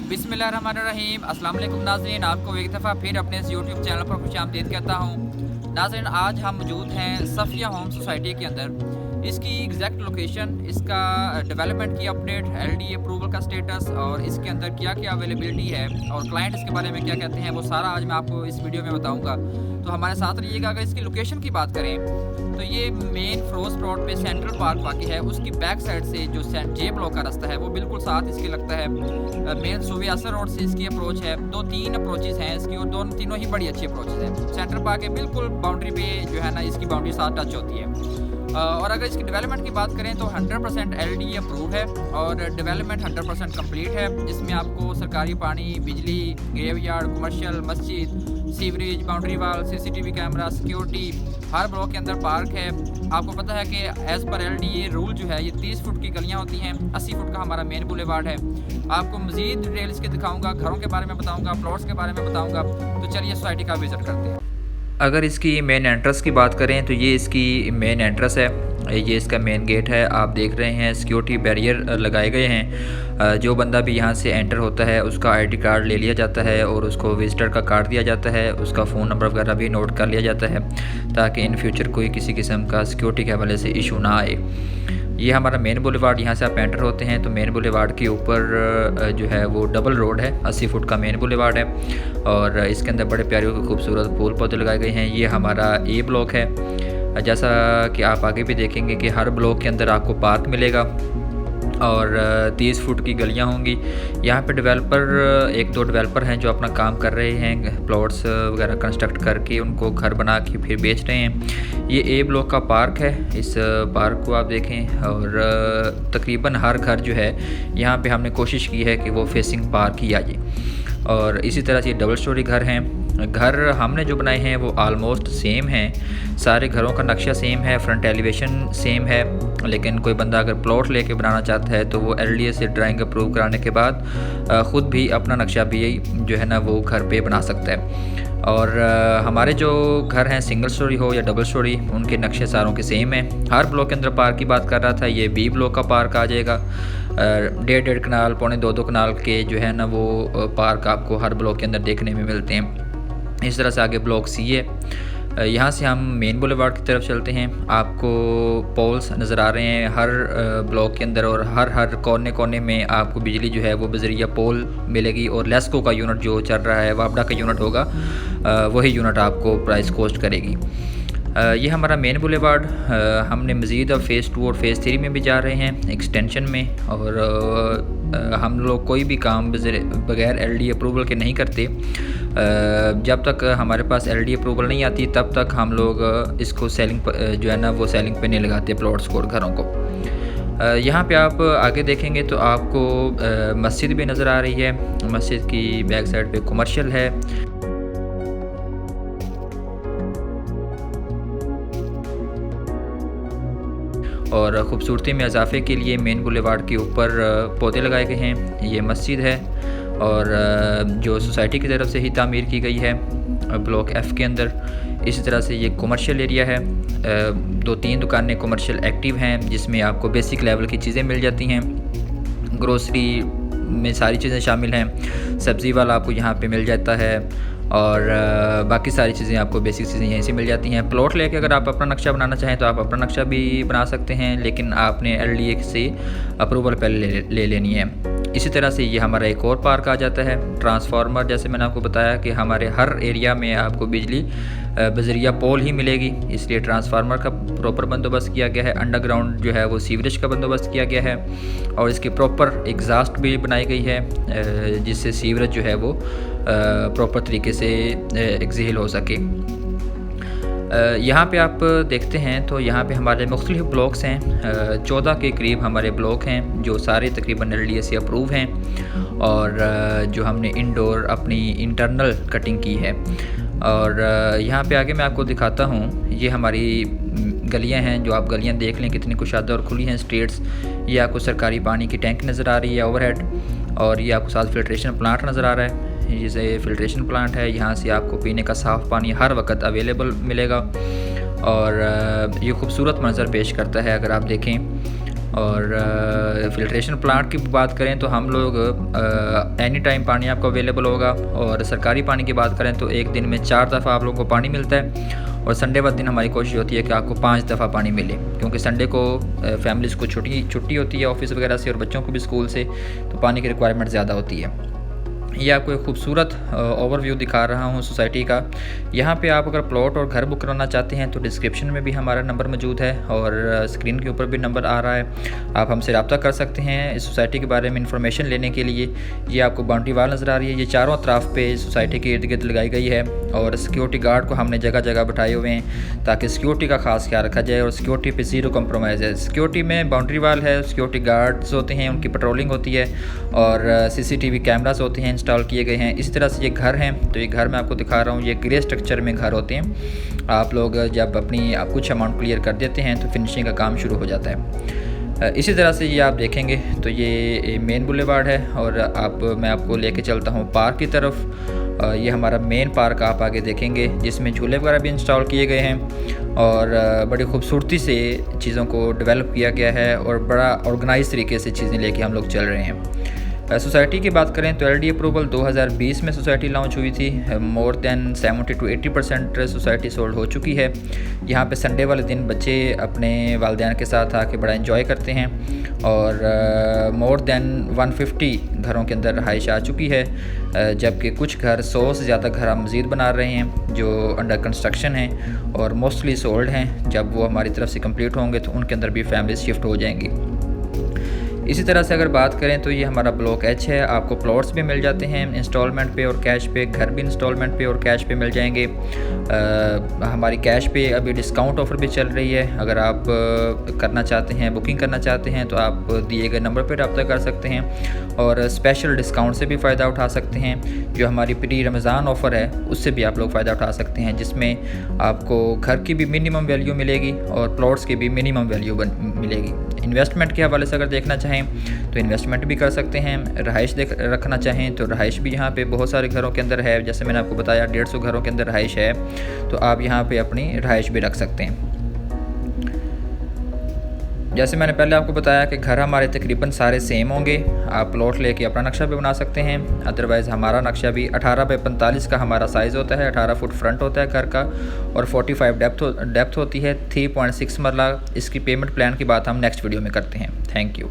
बिस्मिल्लाहिर्रहमानिर्रहीम। अस्सलाम वालेकुम नाज़रीन, आपको एक दफ़ा फिर अपने इस यूट्यूब चैनल पर खुशामदीद कहता हूँ। नाज़रीन, आज हम मौजूद हैं सफ़िया होम सोसाइटी के अंदर। इसकी एग्जैक्ट लोकेशन, इसका डेवलपमेंट की अपडेट, LD अप्रूवल का स्टेटस और इसके अंदर क्या क्या अवेलेबिलिटी है और क्लाइंट इसके बारे में क्या कहते हैं, वो सारा आज मैं आपको इस वीडियो में बताऊँगा। तो हमारे साथ रहिएगा। अगर इसकी लोकेशन की बात करें तो ये मेन फ्रोस्ट रोड पे सेंट्रल पार्क वाक़ई है। उसकी बैक साइड से जो जे ब्लॉक का रास्ता है वो बिल्कुल साथ इसके लगता है। मेन सुवियासर रोड से इसकी अप्रोच है। 2-3 अप्रोचेज़ हैं इसकी और दोनों तीनों ही बड़ी अच्छी अप्रोचेज़ हैं। सेंट्रल पार्क के बिल्कुल बाउंड्री पे जो है ना, इसकी बाउंड्री साथ टच होती है। और अगर इसकी डेवलपमेंट की बात करें तो 100% LD अप्रूव है और डेवलपमेंट 100% कंप्लीट है। इसमें आपको सरकारी पानी, बिजली, ग्रेवयार्ड, कमर्शियल, मस्जिद, sewerage, boundary wall, CCTV camera, security, हर ब्लॉक के अंदर पार्क है। आपको पता है कि एज़ पर LD ये रूल जो है, ये 30 फुट की गलियाँ होती हैं, 80 फुट का हमारा मेन बुलेवार्ड है। आपको मज़ीद डिटेल इसके दिखाऊंगा, घरों के बारे में बताऊंगा, प्लॉट्स के बारे में बताऊंगा। तो चलिए सोसाइटी का विज़िट करते हैं। अगर इसकी मेन एंट्रेंस की बात करें तो ये इसकी मेन एंट्रेंस है। ये इसका मेन गेट है। आप देख रहे हैं सिक्योरिटी बैरियर लगाए गए हैं। जो बंदा भी यहाँ से एंटर होता है उसका ID कार्ड ले लिया जाता है और उसको विज़िटर का कार्ड दिया जाता है। उसका फ़ोन नंबर वगैरह भी नोट कर लिया जाता है ताकि इन फ्यूचर कोई किसी किस्म का सिक्योरिटी के हवाले से इशू ना आए। ये हमारा मेन बुलेवार्ड। यहाँ से आप एंटर होते हैं तो मेन बुलेवार्ड के ऊपर जो है वो डबल रोड है। 80 फुट का मेन बुलेवार्ड है और इसके अंदर बड़े प्यारे खूबसूरत फूल पौधे लगाए गए हैं। ये हमारा A ब्लॉक है। जैसा कि आप आगे भी देखेंगे कि हर ब्लॉक के अंदर आपको पार्क मिलेगा और 30 फुट की गलियां होंगी। यहाँ पे डेवलपर 1-2 डेवलपर हैं जो अपना काम कर रहे हैं, प्लॉट्स वगैरह कंस्ट्रक्ट करके उनको घर बना के फिर बेच रहे हैं। ये A ब्लॉक का पार्क है। इस पार्क को आप देखें और तकरीबन हर घर जो है यहाँ पे हमने कोशिश की है कि वो फेसिंग पार्क ही आ जाए। और इसी तरह से डबल स्टोरी घर हैं। घर हमने जो बनाए हैं वो आलमोस्ट सेम हैं। सारे घरों का नक्शा सेम है, फ्रंट एलिवेशन सेम है। लेकिन कोई बंदा अगर प्लॉट लेके बनाना चाहता है तो वो LDA से ड्राइंग अप्रूव कराने के बाद ख़ुद भी अपना नक्शा भी जो है ना वो घर पे बना सकता है। और हमारे जो घर हैं सिंगल स्टोरी हो या डबल स्टोरी, उनके नक्शे सारों के सेम हैं। हर ब्लॉक के अंदर पार्क की बात कर रहा था, ये B ब्लॉक का पार्क आ जाएगा। 1.5 कनाल, 2.25 कनाल के जो है ना वो पार्क आपको हर ब्लॉक के अंदर देखने में मिलते हैं। इस तरह से आगे ब्लॉक C है। यहाँ से हम मेन बुलेवार्ड की तरफ चलते हैं। आपको पोल्स नज़र आ रहे हैं हर ब्लॉक के अंदर और हर कोने कोने में आपको बिजली जो है वो बजरिया पोल मिलेगी और लेस्को का यूनिट जो चल रहा है, वापडा का यूनिट होगा, वही यूनिट आपको प्राइस कॉस्ट करेगी। ये हमारा मेन बुलेवार्ड। हमने मज़ीद अब फ़ेज़ 2 और फ़ेज़ 3 में भी जा रहे हैं एक्सटेंशन में। और हम लोग कोई भी काम बगैर LD अप्रूवल के नहीं करते। जब तक हमारे पास LD अप्रूवल नहीं आती तब तक हम लोग इसको सेलिंग जो है ना वो सेलिंग पे नहीं लगाते प्लॉट्स को और घरों को। यहाँ पे आप आगे देखेंगे तो आपको मस्जिद भी नज़र आ रही है। मस्जिद की बैक साइड पे कमर्शियल है। और ख़ूबसूरती में इजाफे के लिए मेन बुलेवार्ड के ऊपर पौधे लगाए गए हैं। ये मस्जिद है और जो सोसाइटी की तरफ से ही तामीर की गई है ब्लॉक F के अंदर। इसी तरह से ये कमर्शियल एरिया है। 2-3 दुकानें कमर्शियल एक्टिव हैं जिसमें आपको बेसिक लेवल की चीज़ें मिल जाती हैं। ग्रोसरी में सारी चीज़ें शामिल हैं। सब्ज़ी वाला आपको यहाँ पे मिल जाता है और बाकी सारी चीज़ें आपको बेसिक चीज़ें यहीं से मिल जाती हैं। प्लॉट लेके अगर आप अपना नक्शा बनाना चाहें तो आप अपना नक्शा भी बना सकते हैं, लेकिन आपने LDA से अप्रूवल पहले ले लेनी है। इसी तरह से ये हमारा एक और पार्क आ जाता है। ट्रांसफार्मर, जैसे मैंने आपको बताया कि हमारे हर एरिया में आपको बिजली बजरिया पोल ही मिलेगी, इसलिए ट्रांसफार्मर का प्रॉपर बंदोबस्त किया गया है। अंडरग्राउंड जो है वो सीवरेज का बंदोबस्त किया गया है और इसकी प्रॉपर एग्जॉस्ट भी बनाई गई है जिससे सीवरेज जो है वो प्रॉपर तरीके से एक्सहेल हो सके। यहाँ पे आप देखते हैं तो यहाँ पे हमारे मुख्तलिफ ब्लॉक्स हैं। 14 के करीब हमारे ब्लॉक हैं जो सारे तकरीबन LDA से अप्रूव हैं और जो हमने इंडोर अपनी इंटरनल कटिंग की है। और यहाँ पे आगे मैं आपको दिखाता हूँ, ये हमारी गलियाँ हैं। जो आप गलियाँ देख लें कितनी कुशादा और खुली हैं स्ट्रीट्स। ये आपको सरकारी पानी की टैंक नज़र आ रही है ओवरहेड और ये आपको साथ फिल्ट्रेशन प्लांट नज़र आ रहा है। जैसे फिल्ट्रेशन प्लांट है, यहाँ से आपको पीने का साफ़ पानी हर वक्त अवेलेबल मिलेगा और ये खूबसूरत मंज़र पेश करता है अगर आप देखें। और फ़िल्ट्रेशन प्लांट की बात करें तो हम लोग एनी टाइम पानी आपको अवेलेबल होगा। और सरकारी पानी की बात करें तो एक दिन में 4 दफ़ा आप लोगों को पानी मिलता है, और संडे वाले दिन हमारी कोशिश होती है कि आपको 5 दफ़ा पानी मिले, क्योंकि संडे को फैमिलीज़ को छुट्टी होती है ऑफिस वगैरह से, और बच्चों को भी स्कूल से, तो पानी की रिक्वायरमेंट ज़्यादा होती है। ये आपको एक खूबसूरत ओवरव्यू दिखा रहा हूँ सोसाइटी का। यहाँ पे आप अगर प्लॉट और घर बुक कराना चाहते हैं तो डिस्क्रिप्शन में भी हमारा नंबर मौजूद है, और स्क्रीन के ऊपर भी नंबर आ रहा है। आप हमसे रब्ता कर सकते हैं इस सोसाइटी के बारे में इंफॉर्मेशन लेने के लिए। ये आपको बाउंड्री वाल नज़र आ रही है, ये चारों तरफ पे सोसाइटी के इर्द गिर्द लगाई गई है, और सिक्योरिटी गार्ड को हमने जगह जगह बैठाए हुए हैं ताकि सिक्योरिटी का खास ख्याल रखा जाए, और सिक्योरिटी पे ज़ीरो कम्प्रोमाइज़ है। सिक्योरिटी में बाउंड्री वाल है, सिक्योरिटी गार्ड्स होते हैं, उनकी पेट्रोलिंग होती है, और CCTV कैमरास होते हैं इंस्टॉल किए गए हैं। इसी तरह से ये घर हैं, तो ये घर मैं आपको दिखा रहा हूँ, ये ग्रे स्ट्रक्चर में घर होते हैं। आप लोग जब आप कुछ अमाउंट क्लियर कर देते हैं तो फिनिशिंग का काम शुरू हो जाता है। इसी तरह से ये आप देखेंगे तो ये मेन बुलेवार्ड है, और मैं आपको लेके चलता हूँ पार्क की तरफ। ये हमारा मेन पार्क आप आगे देखेंगे, जिसमें झूले वगैरह भी इंस्टॉल किए गए हैं, और बड़ी खूबसूरती से चीज़ों को डेवलप किया गया है, और बड़ा ऑर्गेनाइज तरीके से चीज़ें लेके हम लोग चल रहे हैं। सोसाइटी की बात करें तो LD अप्रूवल 2020 में सोसाइटी लॉन्च हुई थी। More than 70 to 80% society sold हो चुकी है। यहाँ पे संडे वाले दिन बच्चे अपने वालिदैन के साथ आके बड़ा एंजॉय करते हैं, और मोर देन 150 घरों के अंदर रहाइश आ चुकी है, जबकि कुछ घर 100 से ज़्यादा घर हम मज़ीद बना रहे हैं जो अंडर कंस्ट्रक्शन हैं, और मोस्टली सोल्ड हैं। जब वो हमारी तरफ से कंप्लीट होंगे तो उनके अंदर भी फैमिली शिफ्ट हो जाएंगी। इसी तरह से अगर बात करें तो ये हमारा ब्लॉक H है। आपको प्लॉट्स भी मिल जाते हैं इंस्टॉलमेंट पे और कैश पे, घर भी इंस्टॉलमेंट पे और कैश पे मिल जाएंगे। हमारी कैश पे अभी डिस्काउंट ऑफ़र भी चल रही है। अगर आप करना चाहते हैं, बुकिंग करना चाहते हैं, तो आप दिए गए नंबर पर रब्ता कर सकते हैं, और स्पेशल डिस्काउंट से भी फ़ायदा उठा सकते हैं। जो हमारी प्री रमज़ान ऑफ़र है उससे भी आप लोग फ़ायदा उठा सकते हैं, जिसमें आपको घर की भी मिनिमम वैल्यू मिलेगी और प्लॉट्स की भी मिनिमम वैल्यू मिलेगी। इन्वेस्टमेंट के हवाले से अगर देखना चाहें तो इन्वेस्टमेंट भी कर सकते हैं। रहाइश रखना चाहें तो रहाइश भी यहाँ पे बहुत सारे घरों के अंदर है। जैसे मैंने आपको बताया 150 घरों के अंदर रहाइश है, तो आप यहाँ पे अपनी रहाइश भी रख सकते हैं। जैसे मैंने पहले आपको बताया कि घर हमारे तकरीबन सारे सेम होंगे। आप प्लॉट लेके अपना नक्शा भी बना सकते हैं। अदरवाइज़ हमारा नक्शा भी 18 बाई 45 का हमारा साइज़ होता है। 18 फुट फ्रंट होता है घर का, और 45 डेप्थ होती है। 3.6 मरला। इसकी पेमेंट प्लान की बात हम नेक्स्ट वीडियो में करते हैं। Thank you.